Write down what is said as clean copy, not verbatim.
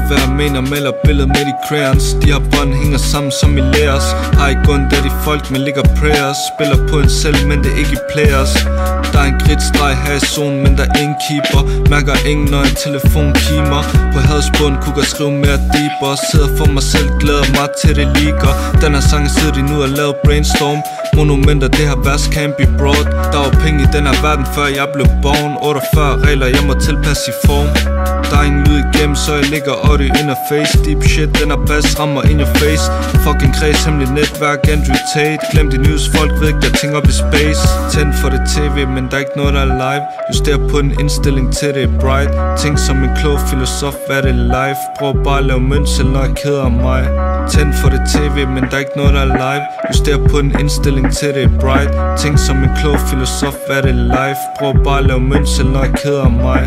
hvad jeg mener, maler billedet med de crayons. De har bånd, hænger sammen som i læres. Har ikke grund, da de folk, men ligger prayers. Spiller på en selv, men det er ikke i players. Der er en kridtstreg her i zonen, men der er ingen keeper. Mærker ingen, når en telefon kimer. På hadspund kunne jeg skrive mere deeper. Sidder for mig selv, glæder mig til det liker. Den her sang sidder de nu og laver brainstorm. Monumenter, det her vers can't be broad. Der var penge i den her verden, før jeg blev born. 48 regler, jeg må tilpasse i form. Der er ingen lyd igennem, så jeg ligger audio interface. Deep shit, den her bass rammer in your face. Fucking kreds, hemmelig netværk, Andrew Tate. Glem de news, folk ved ikke, jeg tænker op i space. Tænd for det tv, men der er ikke noget, der er live. Juster på en indstilling til det er bright. Tænk som en klog filosof, hvad det er live. Prøv bare at lave mønsel, når jeg keder mig. Tænd for det tv, men der er ikke noget, der er live. Juster på en indstilling til det er bright. Tænk som en klog filosof, hvad det er live. Prøv bare at lave mønsel, når jeg keder mig.